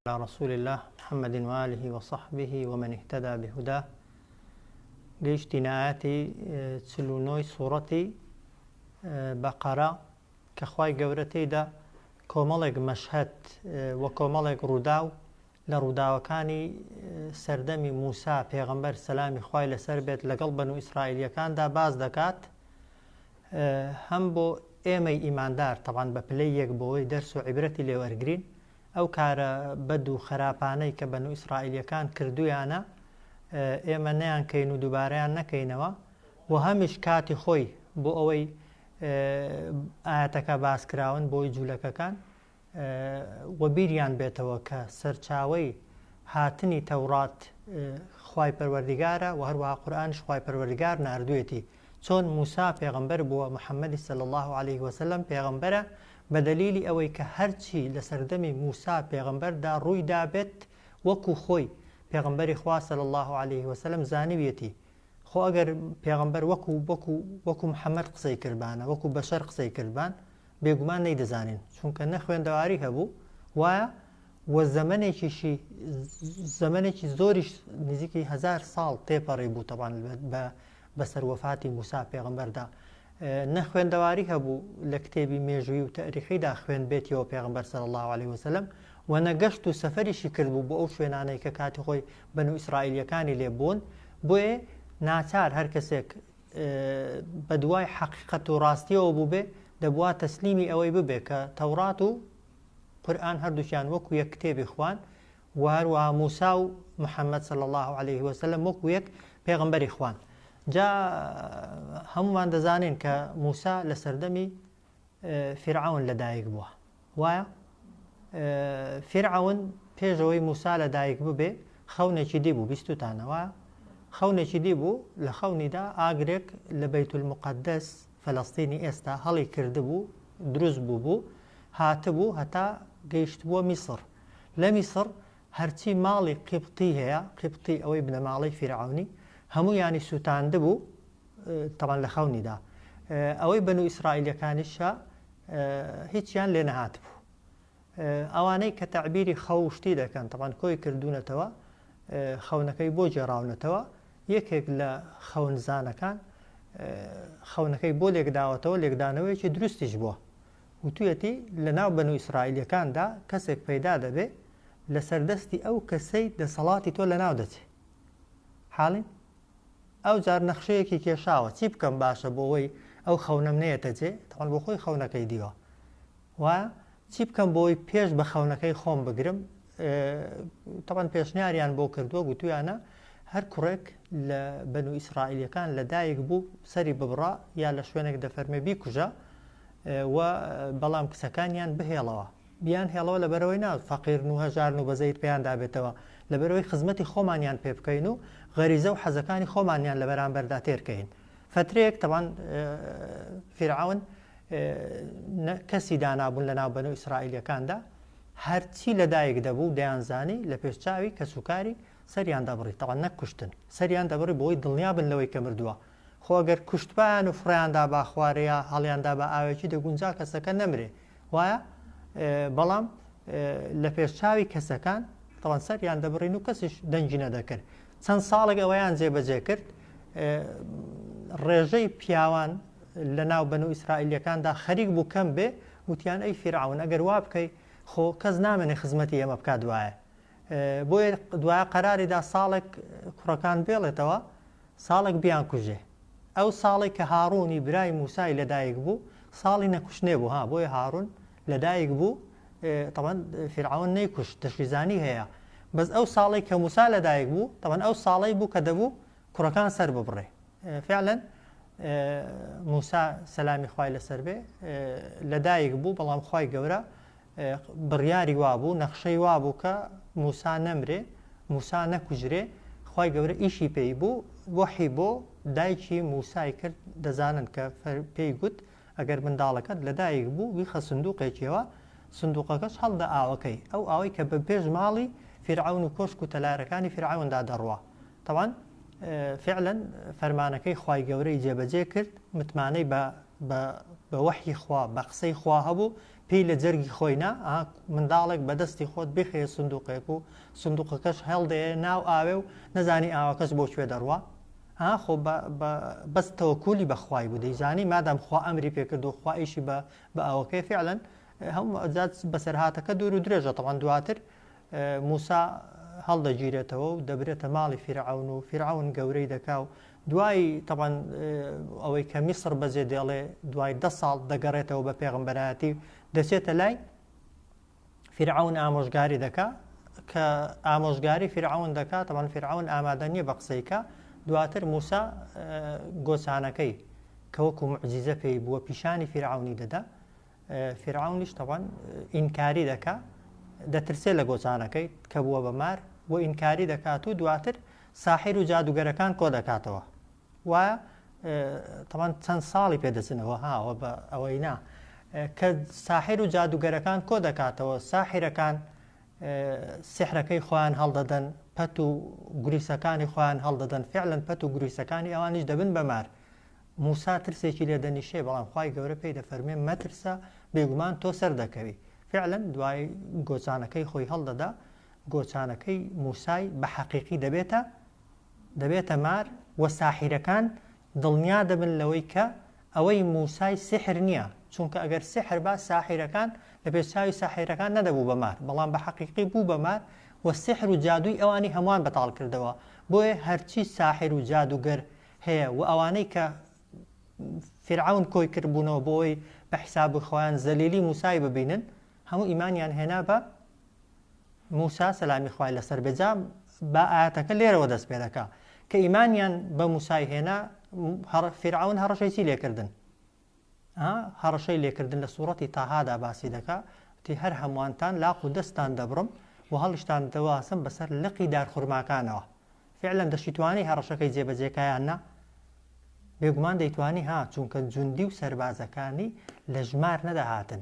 على رسول الله محمد وآله وصحبه ومن اهتدى بهداه. گەیشتینە ئاەتی 49 سوورەتی بەقەرە کە خوای گەورە تێیدا کۆمەڵێک مەشهەد و کۆمەڵێک ڕووداو لە ڕووداوەکانی سەردەمی موسا پێغەمبەر سەلامی خوای لەسەر بێت لەگەڵ بەنو ئیسرائیلیەکاندا باز دەکات، هەم بۆ ئێمەی ئیماندار تەبان بە پلەی یەک بۆەوەی دەرس و عیبرەتی لێوەرگرین ئەو کارە بەد و خراپانەی کە بەنو ئیسرائیلیەکان کردویانە ئێمە نەیانکەین و دووبارەیان نەکەینەوە و هەمیش کاتی خۆی بۆ ئەوەی ئاەتەکە باسکراون بۆی جوولەکەکان و بیریان بێتەوە کە سەرچاوەی هاتنی تەورات خوای پەروەردیگارە و هەروەها قورئانیش خوای پەروەردیگار ناردوویەتی. چۆن موسا پێغەمبەر بووە، محەممەدی صلی الله عليه وسلم پێغەمبەرە بە دەلیلی ئەوەی کە هەرچی لە سەردەمی موسا پێغەمبەردا ڕووی دابێت وەکو خۆی پێغەمبەری خوا صلی الله عليه وسلم زانیویەتی. خۆ ئەگەر پێغەمبەر وەکو محەممەد قسەی کردبانە، وەکو بەشەر قسەی کردبان، بێگومان نەیدەزانین، چونکە نەخوێندەواری هەبوو وایە و زەمانێکی زۆریش نزیکی 1000 ساڵ تێپەڕی بوو تەبان بەسەر وەفاتی موسا پێغەمبەردا. نەخوێندەواری هەبوو لە کتێبی مێژووی و تاریخیدا خوێن بێتیەوە پێغەمبەر صلی الله عليه وسلم و نەگەشت و سەفەریشی کردبوو بۆ ئەو شوێنانەی کە کاتی خۆی بەنو ئیسرائیلیەکانی لێبوون. بۆیە ناچار هەر کەسێک بە دوای حەقیقەت و ڕاستیەوە بوو بێ دەبوا تەسلیمی ئەوەی ببێ کە تەورات و قورئان هەردووشیان وەکو یەک کتێبی خوان و هەروەها موسا و محەممەد صلی الله عليه وسلم وەکو یەک پێغەمبەری خوان. جا هەمومان دەزانین کە موسا لە سەردەمی فیرعەون لەدایک بووە، وایە فیرعەون پێشەوەی موسا لەدایک ببێ خەونێکی دی بوو، بیستوتانەوە خەونێکی دی بوو، لە خەونیدا ئاگرێک لە بەیت المقەدەس فەلەستینی ئێستا هەڵی کردبوو، دروست بوو هاتبوو هەتا گەیشت بووە میسر. لە میسر هەرچی ماڵی قیبتی هەیە، قیبتی ئەوەی بنەماڵەی فیرعەونی، هەموویانی سووتاندبوو تەبان لە خەونیدا. ئەوەی بەنو ئیسرائیلیەکانیشە هیچیان لێ نەهاتبوو. ئەوانەی کە تەعبیری خەوشتی دەکەن تەبان کۆی کردوونەتەوە، خەونەکەی بۆ جێڕاونەتەوە، یەکێک لە خەونزانەکان خەونەکەی بۆ لێکداوەتەوە، لێکدانەوەیەکی دروستیش بووە وتویەتی لە ناو بەنو ئیسرائیلیەکاندا کەسێک پەیدا دەبێ لە سەردەستی ئەو کەسەی دەسەڵاتی تۆ لە ناو دەچێ. حاڵین ئەو جار نەخشەیەکی کێشاوە چی بکەم باشە بۆ ئەوەی ئەو خەونەم نەیەتە جێ، تەوان بۆ خۆی خەونەکەی دیوە، وایە چی بکەم بۆی پێش بە خەونەکەی خۆم بگرم. تەبان پێشنیاریان بۆ کردووە، گوتویانە هەر کوڕێک لە بەنو ئیسرائیلیەکان لەدایک بوو سەری ببڕا یا لە شوێنێک دەفەرمێ بیکوژە و بەڵام کچەکانیان بهێڵەوە، بیان هێڵەوە لەبەرەوەی ناو فەقیرن و هەژارن و بەزەیت پێیان دابێتەوە، لەبەرەوەی خزمەتی خۆمانیان پێ بکەین و غەریزە و حەزەکانی خۆمانیان لە بەرامبەردا تێرکەین. فترەیەک تەبان فیرعەون کەسی دانابوون لە ناو بەنو ئیسرائیلیەکاندا، هەرچی لەدایک دەبوو دەیانزانی لە پێشچاوی کەسوکاری سەریان دەبڕی، تەوان نەکوشتن، سەریان دەبڕی بۆی دڵنیا بن لەوەی کە مردووە. خۆ ئەگەر کوشتبیان و فڕیاندا با خوارەیە هەڵیاندا بە ئاوێکی دەگونجا کەسەکە نەمرێ، وایە بەڵام لە پێشچاوی کەسەکان تەوان سەریان دەبڕین و کەسیش دەنگی نەدەکرد. چەند ساڵێک ئەوەیان جێبەجێ کرد، ڕێژەی پیاوان لە ناو بەنو ئیسرائیلیەکاندا خەریک بوو کەم بێ، وتیان ئەی فیرعەون ئەگەر وا بکەی خۆ کەس نامێنێ خزمەتی ئێمە بکات دوایە. بۆیە دوایە قەراریدا ساڵێک کوڕەکان بێڵێتەوە، ساڵێک بیان کوژێ. ئەو ساڵی کە هاڕوونی برای موسای لەدایک بوو ساڵی نەکوشتنێ بوو، بۆیە هاڕون لەدایک بوو، تەبان فیرعەون نەیکوشت، دەشیزانی هەیە، بەس ئەو ساڵی کە موسا لەدایک بوو تەبان ئەو ساڵی بوو کە دەبوو کوڕەکان سەر ببڕێ. فعلەن موسا سەلامی خوای لەسەر بێ لەدایک بوو، بەڵام خوای گەورە بڕیاری وابوو، نەخشەی وابوو کە موسا نەمرێ، موسا نەکوژرێ. خوای گەورە ئیشی پێی بوو، وەحی بۆ دایکی موسای کرد، دەزانن کە پێی گوت ئەگەر منداڵەکەت لەدایک بوو بیخە سندوقێکیەوە، سندوقەکەش هەڵدە ئاوەکەی، ئەو ئاوەی کە بە پێش ماڵی فیرعەون و کۆشک و تەلارەکانی فیرعەوندا دەڕوە. تەوان فعلەن فەرمانەکەی خوای گەورەی جێبەجێ کرد، متمانەی بە وەحی خوا بە قسەی خوا هەبوو پێی لە جەرگی خۆینا منداڵێک بەدەستی خۆت بخێ سندوقێک و سندوقەکەش هەڵدەیە ناو ئاوێ و نەزانی ئاوەکەس بۆ کوێ دەڕوا خۆ بەس تەوەکولی بەخوای بوو دەیزانی مادام خوا ئەمری پێکردو خوا ئیشی بە ئەوەکەی فعلەن هەموو ئەجات بەسەرهاتەکە دوور و درێژە تەوان دواتر موسا هەڵدەگیرێتەوە و دەبرێتە ماڵی فیرعون و فیرعون گەورەی دەکا و دوای تەوان ئەوەی کە میسر بەجێ دێڵێ دوای 10 ساڵ دەگەڕێتەوە بە پێغەمبەرایەتی دەچێتە لای فیرعون ئامۆژگاری دەکا کە ئامۆژگاری فیرعون دەکات تەوان فیرعون ئامادە نییە بە قسەیکە دواتر موسا گۆچانەکەی کە وەکو معجیزە پێی بووە پیشانی فیرعونی دەدا فیرعونیش تەوان ئینکاری دەکا دەترسێت لە گۆچانەکەی کە بووە بە مار و ئینکاری دەکات و دواتر ساحیر و جادوگەرەکان کۆ دەکاتەوە وایە تەوان چەند ساڵی پێدەچنەوە هاوە بە ئەوەی نا کە ساحیر و جادوگەرەکان کۆ دەکاتەوە ساحیرەکان سحرەکەی خۆیان هەڵدەدەن پەت و گوریسەکانی خۆیان هەڵدەدەن فعلەن پەت و گوریسەکانی ئەوانیش دەبن بەمار موسا ترسێکی لێ دەنیشێ بەڵام خوای گەورە پێی دەفەرمێ مەترسە بێگومان تۆ سەر دەکەوی فعلەن دوای گۆچانەکەی خۆی هەڵدەدا گۆچانەکەی موسای بە حەقیقی دەبێتە مار وە ساحیرەکان دڵنیا دەبن لەوەی کە ئەوەی موسای سحر نییە چونکە ئەگەر سحر با ساحیرەکان لە پێشاوی ساحیرەکان نەدەبوو بە مار بەڵام بە حەقیقی بوو بە مار وە سحر و جادووی ئەوانی هەمووان بەتاڵ کردەوە بۆیە هەرچی ساحر و جادوگەر هەیە و ئەوانەی کە فیرعون کۆی کردبوونەوە بۆی بە حیساب خۆیان زەلیلی موسای ببینن هەموو ئیمانیان هێنا بە موسا سەلامی خوای لەسەر بێجا با ئاەتەکە لێرەوە دەست پێ دەکا کە ئیمانیان بە موسای هێنا فیرعون هەڕەشەی چی لێکردن هەڕەشەی لێکردن لە سوورەتی تاهادا باسی دەکا تی هەر هەمووانتان لاق و دەستان دەبڕم و هەڵیشتان دەواسم بەسەر لقی دارخورماکانەوە فعلەن دەشیتوانی هەڕەشەکەی جێبەجێکایان نا بێگومان دەیتوانی چونکە جوندی و سەربازەکانی لە ژمار نەدەهاتن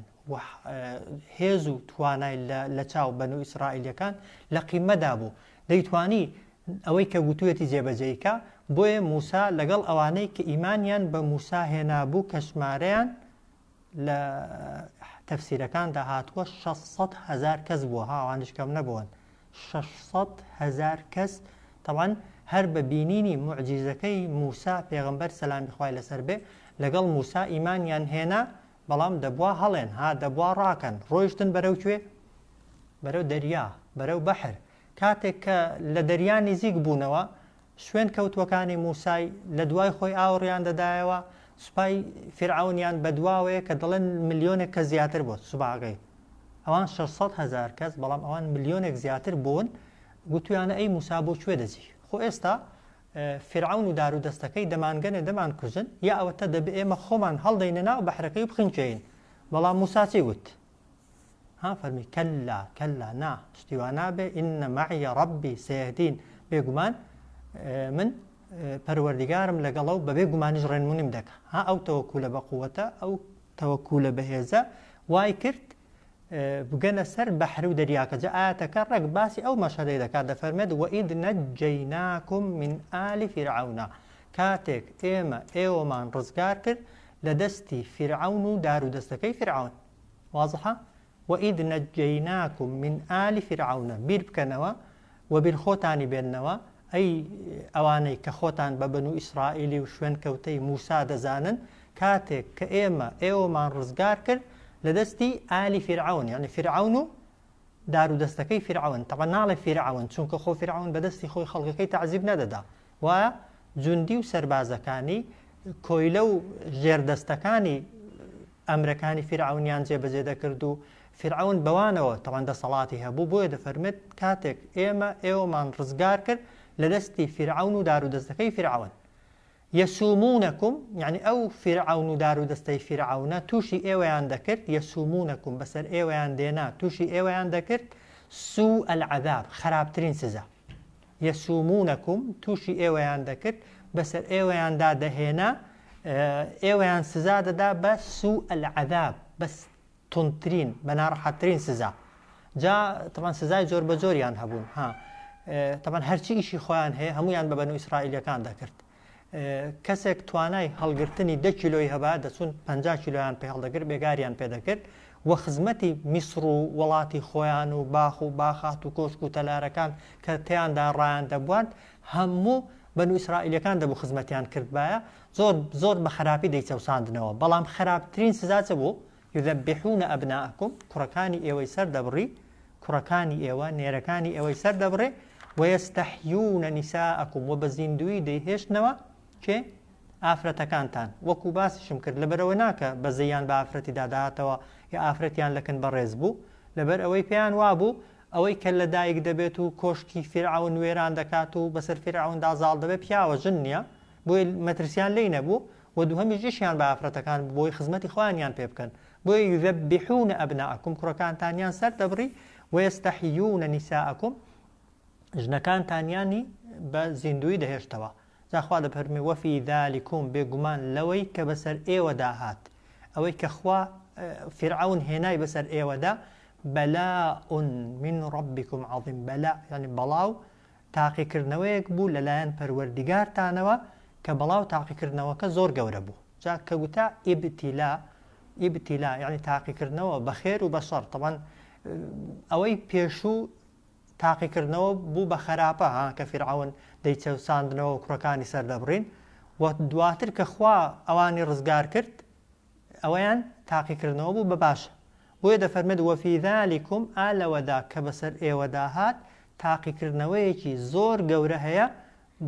هێز و توانای لە چاو بەنو ئیسرائیلەکان لە قیمەدا بوو دەیتوانی ئەوەی کە گوتوێتی جێبەجێیکە بۆیە موسا لەگەڵ ئەوانەی کە ئیمانیان بە موسا هێنابوو کە ژمارەیان لە تەفسیرەکاندا هاتووە 600,000 کەس بووە ئەوانش کەم نەبوون 600,000 کەس تەوان هەر بە بینینی معجیزەکەی موسا پێغەمبەر سەلامی خوای لەسەر بێ لەگەڵ موسا ئیمانیان هێنا بەڵام دەبوا هەڵێن دەبوا ڕاکەن ڕۆیشتن بەرەو کوێ بەرەو دەریا بەرەو بەحر کاتێک کە لە دەریا نزیک بوونەوە شوێن کەوتوەکانی موسای لە دوای خۆی ئاوڕیان دەدایەوە سوپای فیرعونیان بەدواوەیە کە دەڵێن ملیۆنێک کە زیاتر بوو سوباگەی ئەوان 600,000 کەس بەڵام ئەوان ملیۆنێک زیاتر بوون گوتویانە ئەی موسا بۆ کوێ دەچی خۆ ئێستا فیرعون و دارودەستەکەی دەمانگەنێ دەمانکوژن یا ئەوەتە دەبێ ئێمە خۆمان هەڵدەینە ناو بەحرەکەی و بخینچێین بەڵام موسا چی گوت فەرمی کەلا نا شتیوان نابێ ئینە مەعیە ڕەبی سەیەهدین بێگومان من پەروەردیگارم لەگەڵەو بەبێ گومانیش ڕێنمونیم دەکا ئەو تەوەکولە بە قووەتە ئەو تەوەکولە بەهێزە وای کرد بگەنە سەر بەحر و دەریاکە جا ئاەتەکە ڕێک باسی ئەو مەشهەدەی دەکات دەفەرمێت وئید نەجەیناکم من ئالی فیرعەونە کاتێک ئێوەمان ڕزگار کرد لە دەستی فیرعەون و دارودەستەکەی فیرعەون وازحە وئید نەجەیناکم من ئالی فیرعەونە بیر بکەنەوە و بیر خۆتانی بێننەوە ئەی ئەوانەی کە خۆتان بە بەنو ئیسرائیلی و شوێن کەوتەی موسا دەزانن کاتێک کە ئێوەمان ڕزگار کرد لە دەستی ئالی فیرعەون یعنی فیرعەون و دارودەستەکەی فیرعەون تەبەن ناڵێ فیرعەون چونکە خۆ فیرعەون بەدەستی خۆی خەڵکەکەی تەعزیب نەدەدا وایە جوندی و سەربازەکانی کۆیلە و ژێردەستەکانی ئەمرەکانی فیرعەونیان جێبەجێ دەکرد و فیرعەون بەوانەوە تەبەن دەسەڵاتی هەبوو بۆیە دەفەرمێت کاتێک ئێوەمان ڕزگار کرد لە دەستی فیرعەون و دارودەستەکەی فیرعەون یەسومونەکم یعنی ئەو فیرعەون و دارودەستەی فیرعەونە تووشی ئێوەیان دەکرد یەسومونەکم بەسەر ئێوەیان دێنا تووشی ئێوەیان دەکرد سوء العذاب خراپترین سزا یەسومونەکم تووشی ئێوەیان دەکرد بەسەر ئێوەیاندا دەهێنا ئێوەیان سزا دەدا بە سوء العذاب بەس تونترین بە ناڕەحەتترین سزا جا تەبەن سزای جۆر بە جۆریان هەبوون تەبەن هەرچی ئیشی خۆیان هەیە هەمویان بە بەنو ئیسرائیلەکان دەکرد کەسێک توانای هەڵگرتنی 10 کیلۆی هەبا دەچون 50 کیلۆیان پێ هەڵدەگرت بێگاریان پێ دەکرد وە خزمەتی میسر و وڵاتی خۆیان و باخ و باخات و کۆشک و تەلارەکان کە تیاندا ڕایان دەبووان هەموو بەنو ئیسرائیلەکان دەبوو خزمەتیان کردبایە زۆر بە خراپی دەیچەوساندنەوە بەڵام خراپترین سزا چ بوو یذەبحون ئەبناءکم کوڕەکانی ئێوەی سەر دەبڕی کوڕەکانی ئێوە نێرەکانی ئێوەی سەر دەبڕێ وەیەستەحیونە نیساءکم و بە زیندوی دەیهێشتنەوە کێ ئافرەتەکانتان وەکو باسیشم کرد لەبەرەوە ناکە بە زەیان بە ئافرەتی داداتەوە یا ئافرەتیان لەکن بەڕێز بوو لەبەر ئەوەی پێیان وابوو ئەوەی کە لەدایک دەبێت و کۆشکی فیرعون وێران دەکات و بەسەر فیرعوندا زاڵ دەبێت پیاوە ژن نییە بۆی مەترسیان لێی نەبوو و دووهەمی ژیشیان بە ئافرەتەکان بۆی خزمەتی خۆیانیان پێ بکەن بۆی یذەبحون ئەبناءکم کوڕەکانتانیان سەر دەبڕی وەیەستەحیونە نیساءکم ژنەکانتانیانی بە زیندوی دەهێشتەوە جاخوا دەفەرمێ وەفی ذالکم بێگومان لەوەی کە بەسەر ئێوەدا هات ئەوەی کە خوا فیرعون هێنای بەسەر ئێوەدا بەلاء من ربكم عظیم بەلاء یعنی بەڵاو تاقیکردنەوەیەک بوو لەلایەن پەروەردیگارتانەوە کە بەڵاو تاقیکردنەوەکە زۆر گەورە بوو جا کە وتا ئیبتیلا یعنی تاقیکردنەوە بە خێر و بە شەڕ طبعاً ئەوەی پێشوو تاقیکردنەوە بوو بە خراپە کە فیرعون دەیچەوساندنەوە و کوڕەکانی سەردەبڕین و دواتر کە خوا ئەوانی ڕزگار کرد ئەوەیان تاقیکردنەوە بوو بە باشە بۆیە دەفەرمێت وەفی ذالکم ئالەوەدا کە بەسەر ئێوەدا هات تاقیکردنەوەیەکی زۆر گەورە هەیە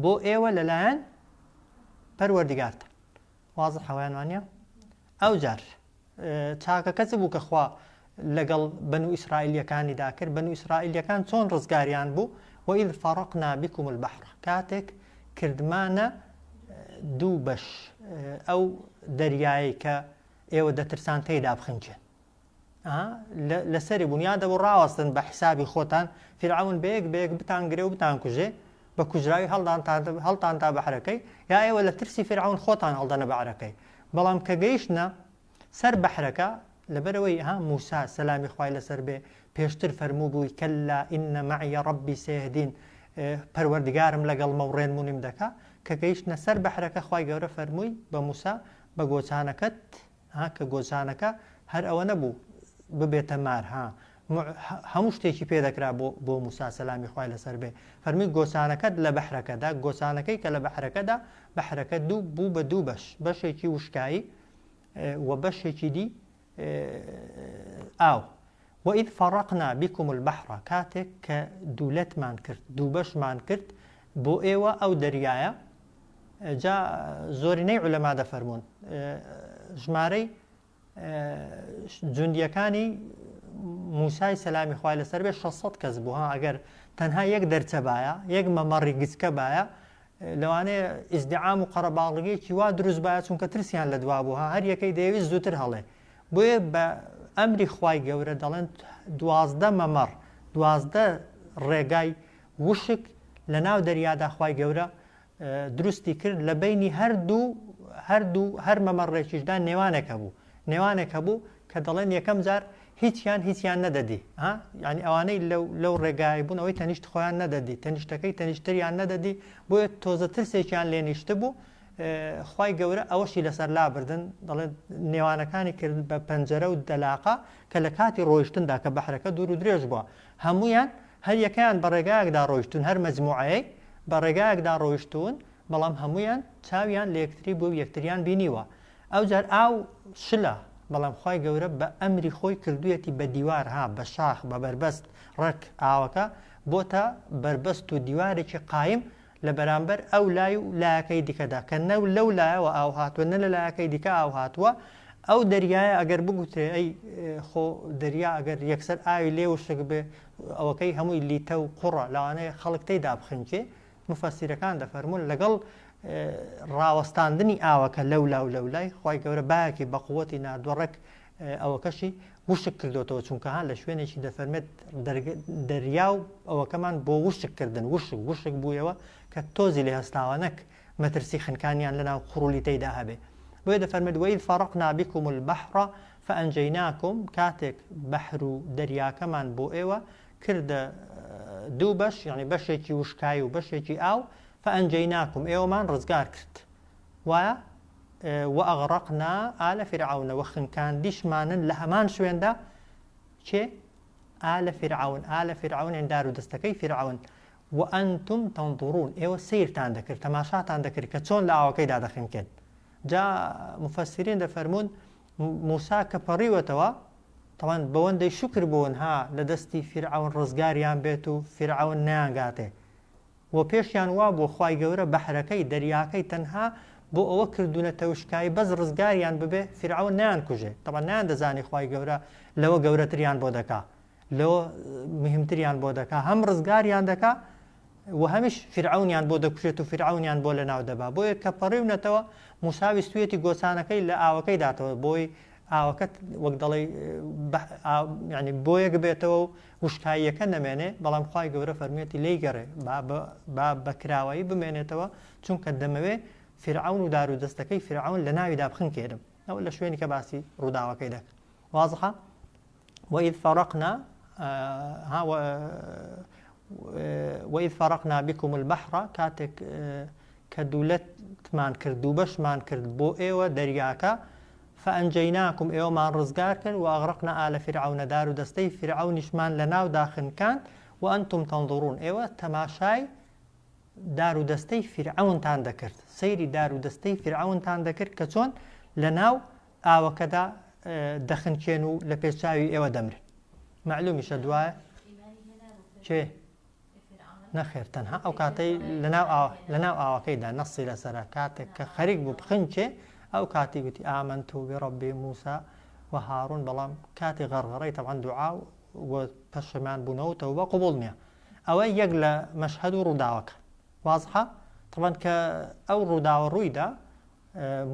بۆ ئێوە لەلایەن پەروەردیگارتان وازح حەوایان وانە ئەو جار چاکەکە چ بوو کە خوا لەگەڵ بەنو ئیسرائیلیەکانیدا کرد بەنو ئیسرائیلیەکان چۆن ڕزگاریان بوو وئذ فەڕەقنا بکم البەحر کاتێک کردمانە دوو بەش ئەو دەریایی کە ئێوە دەترسان تێیدا بخنچێن لەسەری بوون یا دەبوو ڕاوەستن بە حیسابی خۆتان فیرعون بەیەک بتانگرێ و بتان کوژێ بە کوژراوی هەڵتان تا بەحرەکەی یا ئێوە لە ترسی فیرعون خۆتان هەڵدەنە بەحرەکەی بەڵام کە گەیشتنە سەر بەحرەکە لەبەرەوەی موسا سەلامی خوای لەسەر بێ پێشتر فەرموو بووی کەلا ئینە مەعیە ڕەبی سێهدین پەروەردگارم لەگەڵ مەوڕێنمونیم دەکا کە گەیشتنە سەر بەحرەکە خوای گەورە فەرمووی بە موسا بە گۆچانەکەت کە گۆچانەکە هەر ئەوە نەبوو ببێتە مار هەموو شتێکی پێدەکرا بۆ موسا سەلامی خوای لەسەر بێ فەرمی گۆچانەکەت لە بەحرەکەدا گۆچانەکەی کە لە بەحرەکەدا بەحرەکە دوو بوو بە دوو بەشێکی وشکایی و بەشێکی دی ئاو وئذ فەڕەقنا بکم البەحر کاتێک کە دوولەتمان کرد دوو بەشمان کرد بۆ ئێوە ئەو دەریایە جا زۆرینەی عولەما دەفەرمون ژمارەی جوندیەکانی موسای سەلامی خوای لەسەر بێ 600 کەس بوو ئەگەر تەنها یەک دەرچە باە یەک مەمەڕی گچکە باە لەوانەیە ئیزدیعام و قەرەباڵغیەکی وا دروست باە چونکە ترسیان لە دوا بوو هەر یەکەی دەیەویست زووتر هەڵێ بۆیە بە ئەمری خوای گەورە دەڵێن 12 مەمەڕ 12 ڕێگای وشک لە ناو دەریادا خوای گەورە دروستی کرد لە بینی هەر مەمەڕێکیشدا نێوانێکە بوو کە دەڵێن یەکەم جار هیچیان نەدەدی یعنی ئەوانەی لەو ڕێگای بوون ئەوەی تەنیشت خۆیان نەدەدی تەنیشتەکەی تەنیشتریان نەدەدی بۆیە تۆزە ترسێکیان لێنیشتە بوو خوای گەورە ئەوەشی لەسەر لابردن دەڵێت نێوانەکانی کرد بە پەنجەرە و دەلاقە کە لە کاتی ڕۆیشتندا کە بەحرەکە دوور و درێژ بووە هەمویان هەر یەکەیان بە ڕێگایەکدا ڕۆیشتون هەر مەجموعەیە بە ڕێگایەکدا ڕۆیشتون بەڵام هەمویان چاویان لە یەکتری بوو یەکتریان بینیوە ئەو جار ئاو شلە بەڵام خوای گەورە بە ئەمری خۆی کردوویەتی بە دیوار بە شاخ بە بەربەست ڕێک ئاوەکە بۆتە بەربەست و دیوارێکی قایم لە بەرامبەر ئەو لای و لایەکەی دیکەدا کە نەو لەو لایەوە ئاو هاتووە نە لە لایەکەی دیکە ئاو هاتووە ئەو دەریایە ئەگەر بگوترێ ئەی خۆ دەریا ئەگەر یەکسەر ئاوی لێ وشک بێ ئەوەکەی هەمووی لیتە و قوڕە لەوانەیە خەڵک تێیدا بخنکێ مفەسیرەکان دەفەرمون لەگەڵ ڕاوەستاندنی ئاوەکە لەو لای خوای گەورە بایەکی بە قووەتی نادوەڕێک ئەوەکەشی وشک کردوتەوە چونکە لە شوێنێکی دەفەرمێت دەریا و ئەوەکەمان بۆ وشککردن وشک بوویەوە کە تۆزی لێ هەستاوە نەک مەترسی خنکانیان لەناو قوڕولی تێیدا هەبێ بۆیە دەفەرمێت وەئذ فەڕەقنا بکم البەحر فەئەنجەیناکم کاتێک بەحر و دەریاکەمان بۆ ئێوە کردە دوو بەش یعنی بەشێکی وشکایی و بەشێکی ئاو فەئەنجەیناکم ئێوەمان ڕزگار کرد وایە وأغرقنا آل فرعون وخنكان ديشمانا لهمان شويندا چه آل فرعون عند دار دستكي فرعون وأنتم تنظرون ايوه سيرتان دكر تماشاتان دكر كچون لاوكي دا دخن كد جاء مفسرين دفرمون موسى كبريوتوا طبعا بوندي شكر بون ها لدستي فرعون رزقاريان بيتو فرعون نيانغاته وپێشیان وا بۆ خوای گەورە بەحرەکەی دەریاکەی تەنها بۆ ئەوە کردوونە تەوشکایی بەس ڕزگاریان ببێ فرعون نیان کوژێ طبعا نیان دەزانی خوای گەورە لەوە گەورەتریان بۆ دەکا لەوە مهمتریان بۆ دەکا هەم ڕزگاریان دەکا و هەمیش فرعونیان بۆ دەکوژێت و فرعونیان بۆ لەناو دەبا بۆیە کە پەڕیونەتەوە موسا ویستویەتی گۆچانەکەی لە ئاوەکەی داتەوە بۆی ئاوەکەت وەک دەڵێ ینی بۆیەک بێتەوە و وشکاییەکە نەمێنێ بەڵام خوای گەورە فەرمێتی لێی گەڕێ با بەکراوایی بمێنێتەوە چونکە دەمەوێ فرعون و دار و دەستەکەی فرعون لە ناویدا بخن کێرم ئەو لە شوێنی کە باسی ڕووداوەکەی دەکە واضحە وإذ فرقنا بكم البحر كاتك كدولتمان كرد وبشمان كرد بو ايوه درياكا فأنجيناكم ايوه ما رزقار كن وأغرقنا آل فرعون دار دستي فرعون شمان لناو داخل كان وأنتم تنظرون ايوه تماشاي دار دستي فرعون تان دكرت سيري دار دستي فرعون تان دكرت كتون لناو آوكدا دخن كينو لبيشاوي ايوه دمر معلومي شدواه چه نخير تنها او كاتي لناو آوكيدا نصي لسرا كاتك كخريق ببخنچه او كاتي قلت آمنت بربي موسى وهارون بلام كاتي غرغري طبعا دعاء وبشمان بنوت وقبولني او يقل مشهد رداوك واضحة طبعا كأو رداو رويدا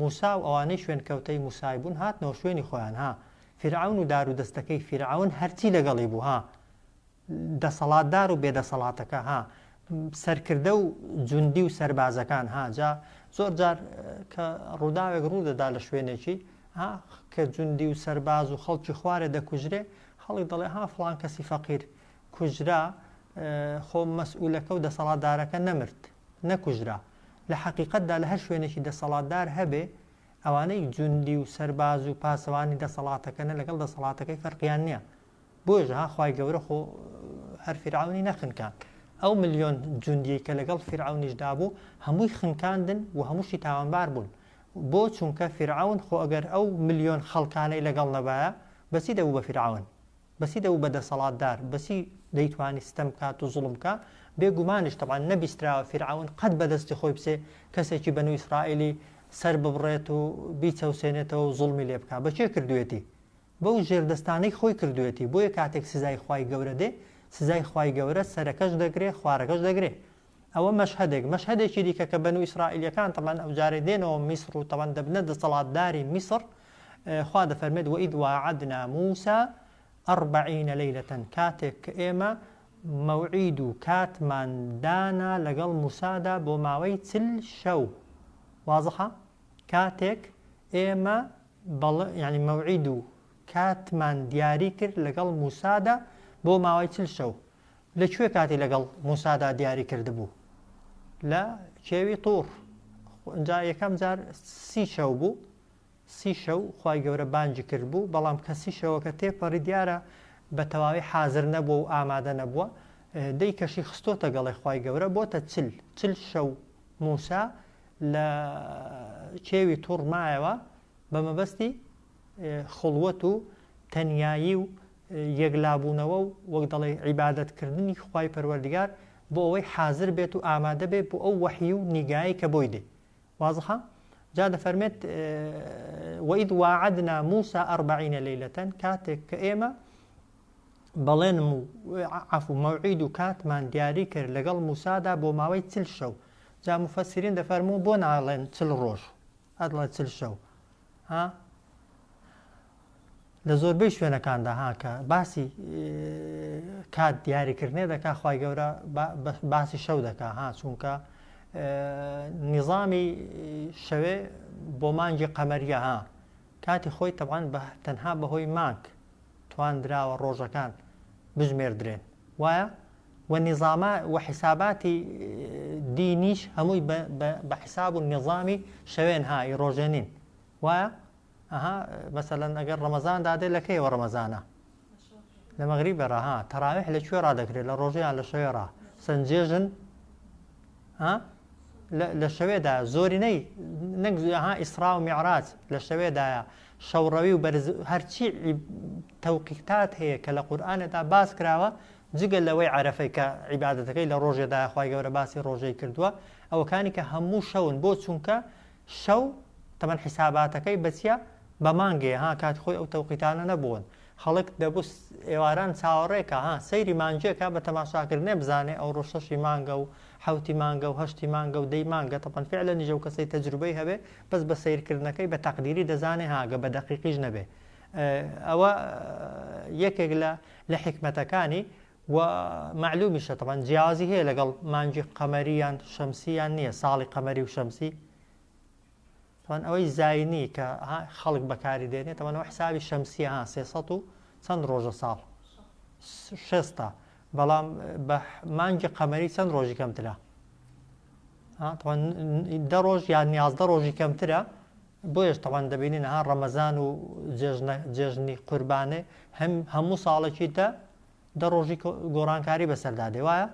موسى واواني شوين كوتي موسايبون هات نو شويني خوان ها فرعون دارو دستكي فرعون هرتي لقليبو ها دەسەڵاتدار و بێدەسەڵاتەکە ها سەرکردە و جوندی و سەربازەکان ها جا زۆر جار کە ڕووداوێک ڕوودەدا لە شوێنێکی ها کە جوندی و سەرباز و خەڵکی خوارێ دەکوژرێ خەڵی دەڵێ ها فڵان کەسی فەقیر کوژرا خۆ مەسئولەکە و دەسەڵاتدارەکە نەمرد نەکوژرا لە حەقیقەتدا لە هەر شوێنێکی دەسەڵاتدار هەبێ ئەوانەی جوندی و سەرباز و پاسەوانی دەسەڵاتەکەنە لەگەڵ دەسەڵاتەکەی فەرقیان نییە بۆیە ها خوای گەورە خۆ هەر فرعونی نەخنکان ئەو ملیۆن جوندی کە لەگەڵ فرعونیشدا بوو هەمووی خنکاندن و هەمووشی تاوانبار بوون بۆ چونکە فرعون خۆ ئەگەر ئەو ملیۆن خەڵکانەی لەگەڵ نەبایە بەسی دەبوو بە فرعون بەسی دەبوو بە دەسەڵاتدار بەسی دەیتوانی ستەم کات و زوڵم کە بێگومانیش تەبعاً نەبیستراوە فرعون قەت بەدەستی خۆی بچێ کەسێکی بەنو ئیسرائیلی سەر ببڕێت و بیچەوسێنێتەوە و زوڵمی لێ بکات بەچێ کردوێتی بەو ژێردەستانەی خۆی کردوێتی بۆیە کاتێک سزای خوای گەورە دێ سزای خوای گەورە سەرەکەش دەگرێ خوارەکەش دەگرێ ئەوە مەشهەدێکی دیکە کە بەنو ئیسرائیلیەکان تەمان ئەو جارێ دێنەوە میسر و تەمان دەبنە دەسەڵاتداری میسر خوا دەفەرمێت وئید واعدنا موسى 40 ليلة کاتێک کە ئێمە مەوعید و کاتمان دانا لەگەڵ موسادا بۆ ماوەی 40 شەو واضحە کاتێک ئێمە یعنی مەوعید و کاتمان دیاری کرد لەگەڵ موسادا بۆ ماوەی 40 شەو لەکوێ کاتی لەگەڵ موسادا دیاری کردبوو لە کێوی توور جا یەکەم جار 30 شەو بوو 30 شەو خوای گەورە بانگی کرد بوو بەڵام کە 30 شەوەکە تێپەڕی دیارە بە تەواوی حازر نەبووە و ئامادە نەبووە دەی کەشی خستۆتە گەڵی خوای گەورە بۆتە 40 شەو موسا لە کێوی توور مایەوە بە مەبەستی خڵوەت و تەنیایی و یەکلابوونەوە و وەک دەڵێ عیبادەتکردنی خوای پەروەردگار بۆ ئەوەی حازر بێت و ئامادە بێت بۆ ئەو وەحی و نیگایی کە بۆی دێ واضحە جا دەفەرمێت وئید واعدنا موسى 40 ليلة کاتێک کە ئێمە بەڵێنم و عەفو مەوعید و کاتمان دیاری کرد لەگەڵ موسادا بۆ ماوەی 40 شەو جا مفەسرین دەفەرموو بۆ ناڵێن 40 ڕۆژ ئەدڵێ 40 شەو ها لە زۆربەی شوێنەکاندا ها کە باسی کات دیاریکردنێ دەکا خوای گەورە باسی شەو دەکا ها چونکە نیظامی شەوێ بۆ مانگی قەمەریە ها کاتی خۆی تەبعاً تەنها بەهۆی مانگ تواندراوە ڕۆژەکان بژمێردرێن وایە و نیظامە و حیساباتی دینیش هەمووی بە حیساب و نظامی شەوێن هایی ڕۆژێنین وایە مەسەلەن ئەگەر ڕەمەزان دادێ لە کەیەوە ڕەمەزانە لە مەغریبەرا تەراویح لەکوێ ڕادەکرێت لە ڕۆژیان لە شەوێڕا سنجێژن لە شەوێدا زۆری نەک ئیسرا و میعراج لە شەوێدایە شەوڕەوی و هەرچی تەوقیتات هەیە کە لە قورئانێدا باس کراوە جگە لەوەی عەرەفەی کە عیبادەتەکەی لە ڕۆژێدایە خوای گەورە باسی ڕۆژەی کردووە ئەوەکانی کە هەموو شەون بۆ چونکە شەو تەمەن حیساباتەکەی بەچیە بە مانگێ کات خۆی ئەو تەوقیتانە نەبوون خەڵک دەبوو ئێواران چاوەڕێکە سەیری مانجێکە بە تەماشاکردنێ بزانێ ئەو ڕۆژ 6 مانگە و 7 مانگە و 8 مانگە و 10 مانگە تەپەن فعلا نیژە و کەسەی تەجروبەی هەبێ بەس بە سیرکردنەکەی بە تەقدیری دەزانێ هاگە بە دەقیقیش نەبێ ئەوە یەکێک لە حکمەتەکانی و معلومیشە طبعا جیازی هەیە لەگەڵ مانجی قەمەریان شەمسییان نییە ساڵی قەمەری و شەمسی طبعا ئەوەی زاینی کە خەڵک بەکاری دێنێت ئەوە حسابی شەمسی 300 و چەند ڕۆژە ساڵ 6 بەڵام بە مانگی قەمەری چەند ڕۆژی کەمترە 10 ڕۆژ یان 11 ڕۆژی کەمترە بۆیش تەوان دەبینین ڕەمەزان و جێژنی قوربانێ هەموو ساڵێکی 10 ڕۆژی گۆڕانکاری بەسەردادێ وایە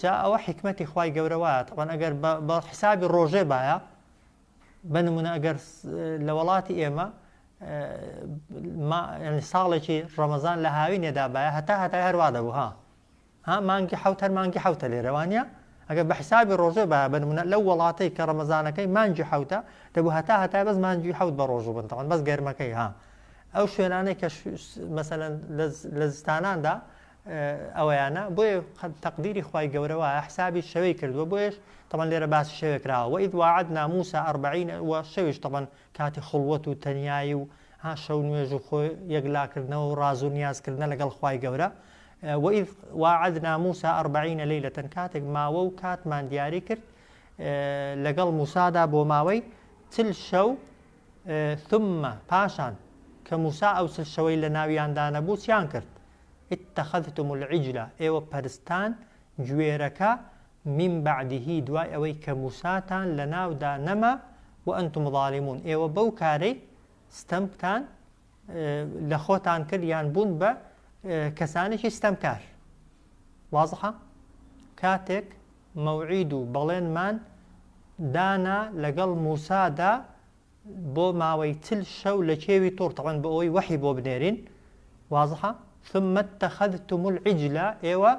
جا ئەوە حکمەتی خوای گەورە وایە تەوان ئەگەر بە حسابی ڕۆژێ باە بنمونە ئەگەر لە وڵاتی ئێمە ساڵێکی ڕەمەزان لە هاوینێدا باە هەتا هەروە دەبوو مانگی حوت هەر مانگی حوتە لێرەوانە ئەگەر بە حسابی ڕۆژێ باە بنمونە لەو وڵاتەی کە ڕەمەزانەکەی مانگی حوتە دەبوو هەتا بەس مانگی حوت بە ڕۆژ بن تەوان بەس گەرمەکەی ئەو شوێنانەی کە مەسەلەن لە زستاناندا ئەوەیانە بۆیە تەقدیری خوای گەورە وایە حسابی شەوەی کردووە بۆیش طبعا لێرە باسی شەوێکراوە وإذ وعدنا موسى 40 و شەویش طبعا کاتی خڵوەت و تەنیایی و شەو نوێژ و خۆی یەکلاکردنەوە و ڕاز و نیازکردنە لەگەڵ خوای گەورە وإذ وعدنا موسى 40 ليلة کاتێک ماوە و کاتمان دیاری کرد لەگەڵ موسادا بۆ ماوەی چل شەو ثم پاشان کە موسا ئەو چل شەوەی لە ناویاندا نەبوو چیان کرد اتخذتم العجلة ئێوە پەرستان گوێرەکە من بعده دوای ئەوەی کە موساتان لە ناودا نەما و ئەنتم ظالمون ئێوە بەو کارەی ستەمتان لە خۆتان کرد یان بوون بە کەسانێکی ستەمکار وازحە کاتێک مەوعید و بەڵێنمان دانا لەگەڵ موسادا بۆ ماوەی چل شەو لە کێوی تۆڕ تەوان بە ئەوەی وەحی بۆ بنێرین وازحە ثم اتخذتم العجلة ئێوە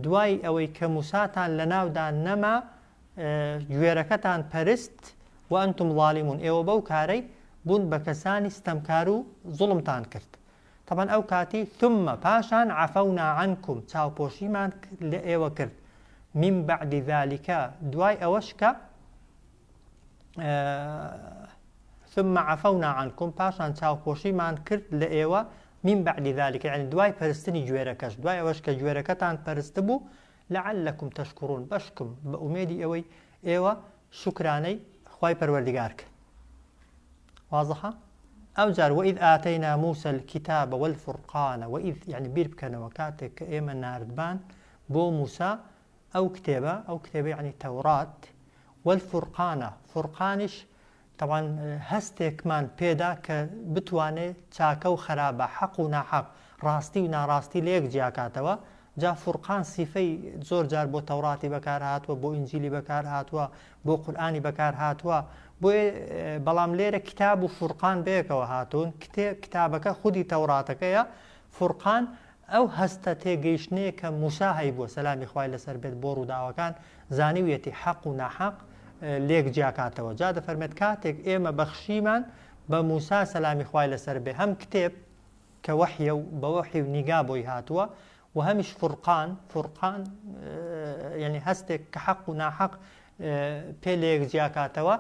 دوای ئەوەی کە موساتان لە ناودا نەما گوێرەکەتان پەرست و ئەنتم ظالمون ئێوە بەو کارەی بوون بە کەسانی ستەمکار و زوڵمتان کرد طبعا ئەو کاتی ثم پاشان عفونا عنكم چاوپۆشیمان لە ئێوە کرد من بعد ذلك دوای ئەوەش کە ثم عفونا عنكم پاشان چاوپۆشیمان کرد لە ئێوە من بعد ذلك يعني دوای پەرستنی گوێرەکەش دوای ئەوەش کە گوێرەکەتان پەرست بوو لعلكم تشكرون بەشکم بە ئومێدی ئەوەی ئێوە شکرانەی خوای پەروەردگار کرد واضحە ئەو جار وإذ آتينا موسى الكتاب والفرقان وإذ يعني بیر بکەنەوە کاتێک کە ئێمە ناردبان بۆ موسا ئەو کتێبە يعني تەورات والفرقان فرقانش طبعا هەستێکمان پێدا کە بتوانێت چاکە و خراپە حەق و ناحەق ڕاستی و ناڕاستی لە یەک جیاکاتەوە جا فورقان سیفەی زۆر جار بۆ تەوراتی بەکار هاتووە بۆ ئینجیلی بەکار هاتووە بۆ قورئانی بەکار هاتووە بۆیە بەڵام لێرە کتاب و فورقان بەیەکەوە هاتوون کتابەکە خودی تەوراتەکەیە فورقان ئەو هەستە تێگەیشتنەیە کە موسا هەیبووە سەلامی خوای لەسەر بێت بۆ ڕووداوەکان زانیویەتی حەق و ناحەق لێک جیاکاتەوە جا دەفەرمێت کاتێک ئێمە بەخشیمان بە موسا سەلامی خوای لەسەر بێ هەم کتێب کە وەحیە و بە وەحی و نیگا بۆی هاتووە و هەمیش فورقان يعني هەستێک کە حەق و ناحەق پێ لێک جیاکاتەوە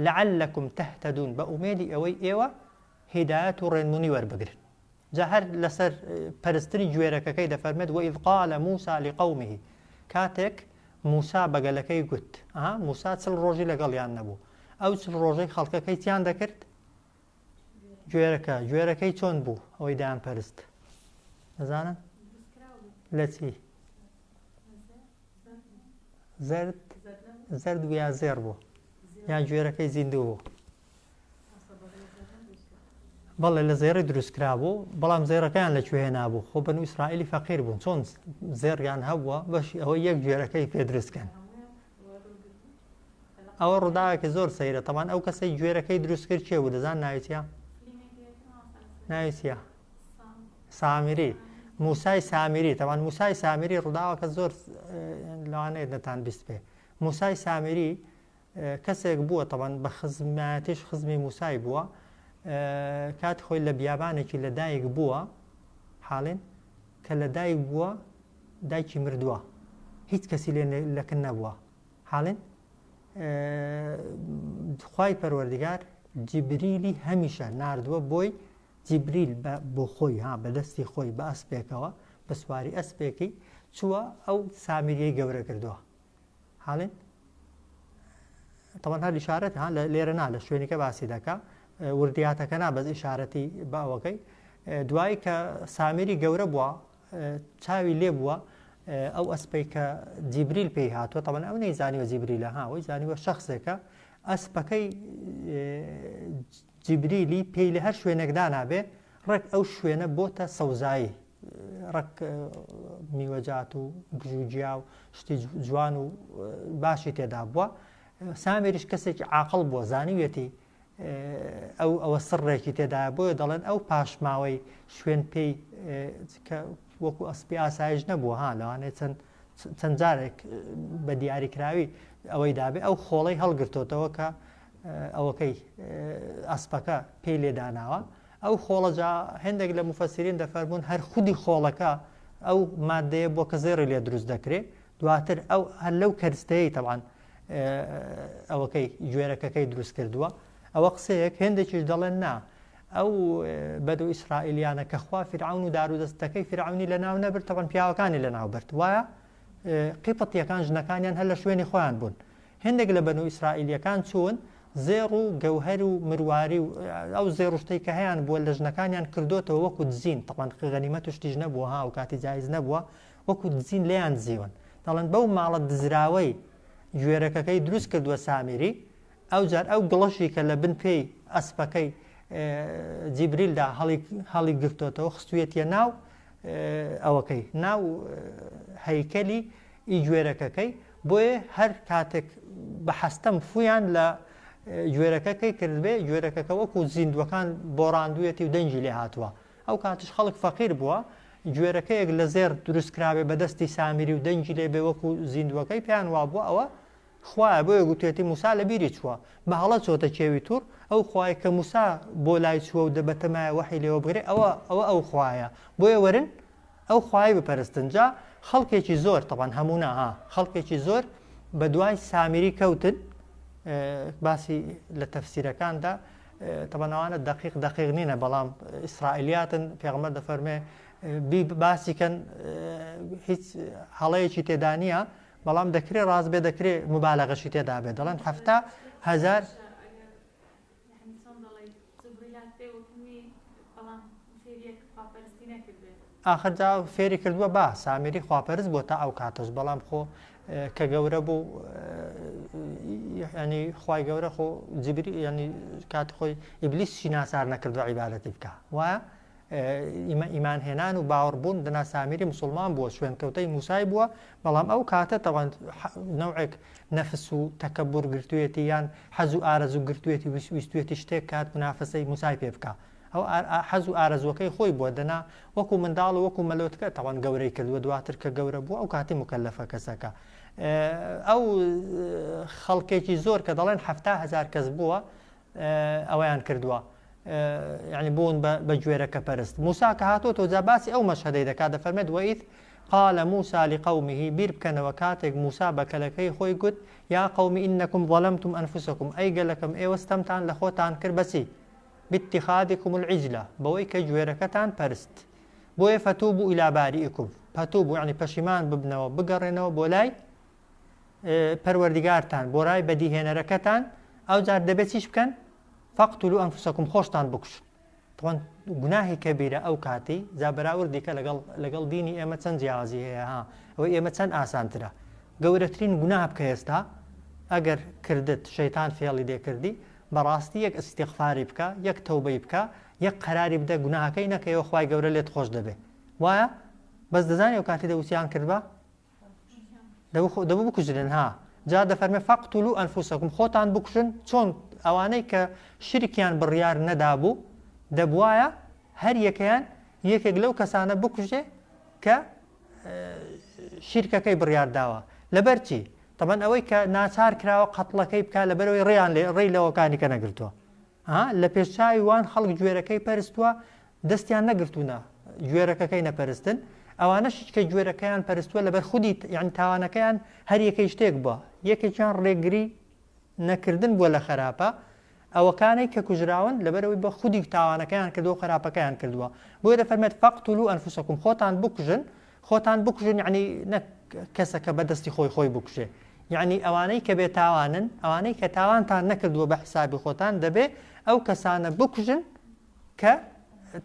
لعلكم تهتدون بە ئومێدی ئەوەی ئێوە هیدایەت و ڕێنمونی وەربگرن جا هەر لەسەر پەرستنی گوێرەکەکەی دەفەرمێت وإذ قال موسى لقومه کاتێک موسا بەگەلەکەی گوت موسا چل ڕۆژی لەگەڵیان نەبوو ئەو چل ڕۆژەی خەڵکەکەی چیان دەکرد گوێرەکەی چۆن بوو ئەوەی دایان پەرست نەزانن لە چی زرد ویا زێر بوو یان گوێرەکەی زیندوو بوو بەڵێ لە زێڕی دروستکرا بوو بەڵام زێڕەکەیان لەکوێ نابوو خۆ بەنو ئیسرائیلی فەقیر بوون چۆن زێڕیان هەبووە بەشی ئەوە یەک گوێرەکەی پێ دروستکەن ئەوە ڕووداوێکی زۆر سەیرە تەمان ئەو کەسەی گوێرەکەی دروستکرد چێ بوو دەزان ناویتە سامیری موسای سامیری تەمان موسای سامیری ڕووداوەکە زۆر لەوانەیە نەتان بیست پێ موسای سامیری کەسێک بووە تەمان بە خزمەتیش خزمی موسای بووە کات خۆی لە بیابانێکی لەدایک بووە حاڵێن کە لەدایک بووە دایکی مردووە هیچ کەسی لێ لەکن نەبووە حاڵێن خوای پەروەردگار جیبریلی هەمیشە ناردووە بۆی جیبریل بۆ خۆی بەدەستی خۆی بە ئەسپێکەوە بە سواری ئەسپێکی چووە ئەو سامیریەی گەورە کردووە حاڵێن تەمان هەر ئیشارەت لێرە نا لە شوێنێکە باسی دەکا وردیاتەکە نا بەس ئیشارەتی باوەکەی دوایی کە سامیری گەورە بووە چاوی لێ بووە ئەو ئەسپەی کە جیبریل پێی هاتووە تەمان ئەو نەیزانیوە جیبریلە وەی زانیوە شەخصێکە ئەسپەکەی جیبریلی پێی لە هەر شوێنێکدا نابێ ڕێک ئەو شوێنە بۆتە سەوزایی ڕێک میوەجات و گژوجیا و شتی جوان و باشی تێدا بووە سامێریش کەسێکی عاقڵ بووە زانیوێتی ئەوە سڕێکی تێدا بۆیە دەڵێن ئەو پاشماوەی شوێن پێی کە وەکو ئەسپی ئاسایش نەبووە لەوانێت چەند جارێک بە دیاریکراوی ئەوەی دابێ ئەو خۆڵەی هەڵگرتوتەوە کە ئەوەکەی ئەسپەکە پێی لێداناوە ئەو خۆڵەجا هەندێک لە مفەسیرین دەفەرمونون هەر خودی خۆڵەکە ئەو مادەیە بۆ کە زێڕی لێ دروست دەکرێت دواتر ئەو هەر لەو کەرستەیە تەوان ئەوەکەی گوێرەکەکەی دروست کردووە ئەوە قسەیەک هێندێکیش دەڵێن نا ئەو بەدو ئیسرائیلیانە کە خوا فرعون و دارودەستەکەی فرعونی لە ناو نەبرد تەوان پیاوەکانی لە ناو برد وایە قیپەتیەکان ژنەکانیان هەر لە شوێنی خۆیان بوون هێندێک لە بەنو ئیسرائیلیەکان چوون زێڕ و گەوهەر و مرواری و ئەو زێڕشتەی کە هەیەیان بووە لە ژنەکانیان کردوتەوە وەکو دزین تەوان غەنیمەت توشتیش نەبووە و کاتی جایز نەبووە وەکو دزین لێیان دزیون دەڵێن بەو ماڵە دزراوەی گوێرەکەکەی دروست کردووە سامیری ئەو جار ئەو گڵەشی کە لە بن پێی ئەسپەکەی جیبریلدا هەڵی گرتوتەوە خستوێتە ناو ئەوەکەی ناو هەیکەلی گوێرەکەکەی بۆیە هەر کاتێک بە حەستەم فویان لە گوێرەکەکەی کردبێ گوێرەکەکە وەکو زیندوەکان بۆڕاندوێتی و دەنجی لێ هاتووە ئەو کاتش خەڵک فەقیر بووە گوێرەکەیەک لە زێر دروستکراوێ بەدەستی سامیری و دەنجی لێ بێ وەکو زیندوەکەی پێیان وا بووە ئەوە خوایە بۆیە گوتێتی موسا لە بیری چووە بە هەڵە چۆتە کێوی توور ئەو خوای کە موسا بۆ لای چووە و دەبەتەمایە وەحی لێوە بگرێ ئەو خوایە بۆیە وەرن ئەو خوای بپەرستن جا خەڵکێکی زۆر تەوان هەموونا خەڵکێکی زۆر بە دوای سامیری کەوتن باسی لە تەفسیرەکاندا تەوانەوانە دقیق نینە بەڵام ئیسرائیلیاتن پێغەمبەر دەفەرمێ باسیکەن هیچ هەڵەیەکی تێدا نییە بەڵام دەکرێت ڕاست بێ دەکرێت مبالەغەشی تێدا بێت دەڵێن 7,000 ئاخر جا فێری کردووە با سامیری خواپەرست بۆ تا ئەو کاتەش بەڵام خۆ کە گەورە بوو ینی خوای گەورە خۆ جیبری ینی کات خۆی ئیبلیسی ناسار نەکردو عیبادەتی بکە وایە ئیمان هێنان و باوەڕبوون دنا سامیری مسلمان بووە شوێنکەوتەی موسای بووە بەڵام ئەو کاتە تەوان نەوعێک نەفس و تەکەبور گرتوێتی یان حەز و ئارەزوو گرتوێتی ویستوێتی شتێک کات منافسەی موسای پێ بکە ئەو حەز و ئارەزوەکەی خۆی بووە دەنا وەکو منداڵ و وەکو مەلۆتکە تەوان گەورەی کردووە دواتر کە گەورە بووە ئەو کاتی مکەلەفە کەسەکە ئەو خەڵکێکی زۆر کە دەڵێن 7,000 کەس بووە ئەوەیان کردووە یعنی بوون بە گوێرەکە پەرست موسا کە هاتۆ تۆ جا باسی ئەو مەشهەدەی دەکات دەفەرمێت وەئیذ قال موسى لقومه بیر بکەنەوە کاتێک موسا بە کەلەکەی خۆی گوت یا قومی ئینەکم ظەلەمتم ئەنفوسەکم ئەی گەلەکەم ئێوە ستەمتان لە خۆتان کرد بەچی باتخاذكم العجلة بوي كجويركتان پرست بوي فتوبوا إلى بارئكم فتوبوا يعني پشیمان ببنەوە بگەڕێنەوە بۆ لای پەروەردگارتان بۆ ڕای بەدیهێنەرەکەتان ئەو جار دەبێت چیش بکەن فەقتلوا ئەنفوسەکم خۆشتان بکوشن طبعا گوناهی کەبیرە ئەو کاتی جا بەراوردی کە لەگەڵ دینی ئێمە چەند جیاوازی هەیە ئەوەی ئێمە چەند ئاسانترە گەورەترین گوناه بکە ئێستا ئەگەر کردت شەیتان فێڵی دێکردی بەڕاستی یەک ئیستیغفاری بکە یەک تەوبەی بکە یەک قەراری بدە گوناهەکەی نەکەیەوە خوای گەورە لێت خۆش دەبێ وایە بەس دەزانێ و کاتی دەوسیان کردبە دەبوو بکوژرن ها جا دەفەرمێ فەقتولوا ئەنفوسەکم خۆتان بکوژن چۆن ئەوانەی کە شریکیان بڕیار نەدابوو دەبوایە هەر یەکەیان یەکێک لەو کەسانە بکوژێ کە شیرکەکەی بڕیار داوە لەبەر چی طبعا ئەوەی کە ناچار کراوە قەتڵەکەی بکە لەبەرەوەی ڕێی لەوەکانی کە نەگرتووە لە پێشچاوی وان خەڵک گوێرەکەی پەرستووە دەستیان نەگرتوونە گوێرەکەکەی نەپەرستن ئەوانەش کە گوێرەکەیان پەرستووە لەبەر خودی یعنی تاوانەکەیان هەر یەکەی شتێک بووە یەکێکیان ڕێگری نەکردن بووە لە خراپە ئەوەکانەی کە کوژراون لەبەرەوەی بە خودی تاوانەکەیان کردووە خراپەکەیان کردووە بۆیە دەفەرمێت فەقتولوا ئەنفوسەکم خۆتان بکوژن یعنی کەسەکە بەدەستی خۆی بکوژێ یعنی ئەوانەی کە بێتاوانن ئەوانەی کە تاوانتان نەکردووە بە حسابی خۆتان دەبێ ئەو کەسانە بکوژن کە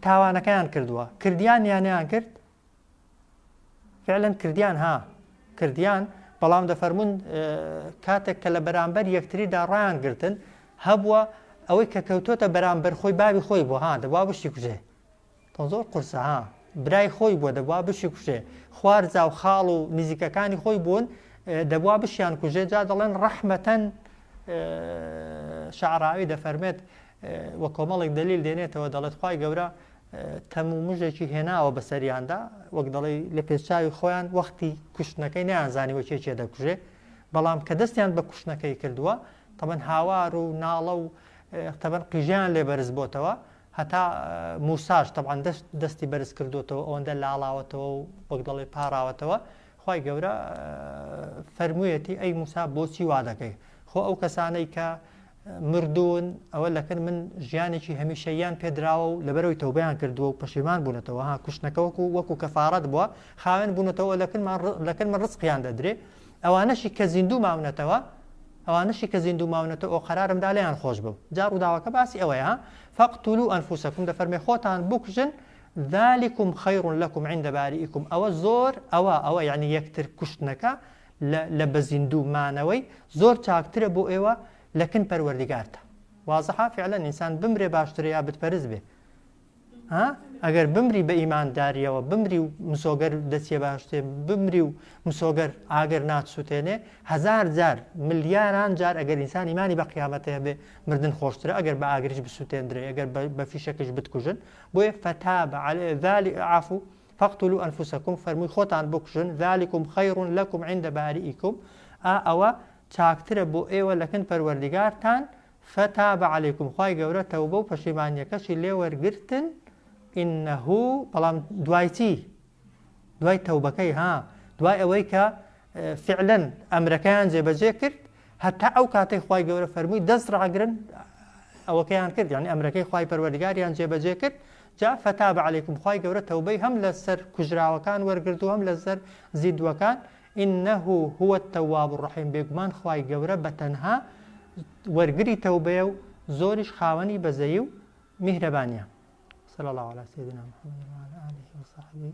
تاوانەکەیان کردووە کردیان یانیان کرد فعلا کردیان بەڵام دەفەرمون کاتێک کە لە بەرامبەر یەکتریدا ڕایان گرتن هەبووە ئەوەی کە کەوتۆتە بەرامبەر خۆی بابی خۆی بووە دەبوا بشی کوژێ تۆ زۆر قورسە برای خۆی بووە دەبوا بشی کوژێ خوارزا و خاڵ و نزیکەکانی خۆی بوون دەبوا بشیان کوژێ جا دەڵێن ڕەحمەتەن شەعراوی دەفەرمێت وە کۆمەڵێک دەلیل دێنێتەوە دەڵێت خوای گەورە تەم و مژێکی هێناوە بەسەریاندا وەک دەڵێ لە پێشچاوی خۆیان وەختی کوشتنەکەی نەیانزانیوە کێ دەکوژێ بەڵام کە دەستیان بە کوشتنەکەی کردووە تەبەن هاوار و ناڵە و تەبەن قیژیان لێ بەرز بۆتەوە هەتا موساش تەبعاً دەستی بەرز کردوتەوە ئەوەندە لاڵاوەتەوە و وەک دەڵێ پاراوەتەوە خوای گەورە فەرموویەتی ئەی موسا بۆچی وا دەکەی خۆ ئەو کەسانەی کە مردوون ئەوە لەکن من ژیانێکی هەمیشەیان پێدراوە و لەبەرەوەی تەوبەیان کردووە و پەشیمان بوونەتەوە کوشتنەکە وەکو کەفارەت بووە خاوێن بوونەتەوە لەکن من ڕزقیان دەدرێ ئەوانەشی کە زیندوو ماونەتەوە ئەو قەرارمدا لێیان خۆش بوو جار و داواکە باسی ئەوەیە فەقتولوا ئەنفوسەکم دەفەرمێ خۆتان بکوژن ذلكم خير لكم عند بارئكم ئەوە یعنی یەکتر کوشتنەکە لە بەزیندوو مانەوەی زۆر چاکترە بۆ ئێوە لەکن پەروەردگارتە وازەحا فعلا ئینسان بمرێ باشترە یا بتپەرست بێ ئەگەر بمری بە ئیمانداریەوە بمری و مسۆگەر دەچێ باشتێ بمری و مسۆگەر ئاگەر ناتسووتێنێ هەزار جار ملیاران جار ئەگەر ئینسان ئیمانی بە قیامەتەیە بێ مردن خۆشترە ئەگەر بە ئاگریش بسووتێندرێ ئەگەر بە فیشەکەش بتکوژن بۆیە فتاب عليه عفو فەقتولوا ئەنفوسەکم فەرمووی خۆتان بکوژن ذلكم خير لكم عند بارئكم ئەوە چاکترە بۆ ئێوە لەکن پەروەردگارتان فتاب عليكم خوای گەورە تەوبە و پەشیمانیەکەشی لێ وەرگرتن إنه بەڵام دوای چی دوای تەوبەکەی دوای ئەوەی کە فعلا ئەمرەکەیان جێبەجێ کرد هەتا ئەو کاتەی خوای گەورە فەرمووی دەست ڕاگرن ئەوەکەیان کرد یعنی ئەمرەکەی خوای پەروەردگاریان جێبەجێ کرد جا فتاب عليكم خوای گەورە تەوبەی هەم لەسەر کوژراوەکان وەرگرت و هەم لەسەر زیندوەکان إنه هو التواب الرحيم بێگومان خوای گەورە بەتەنها وەرگری تەوبەیە و زۆریش خاوەنی بەزەیی و میهرەبانیە صلى الله على سيدنا محمد وعلى آله وصحبه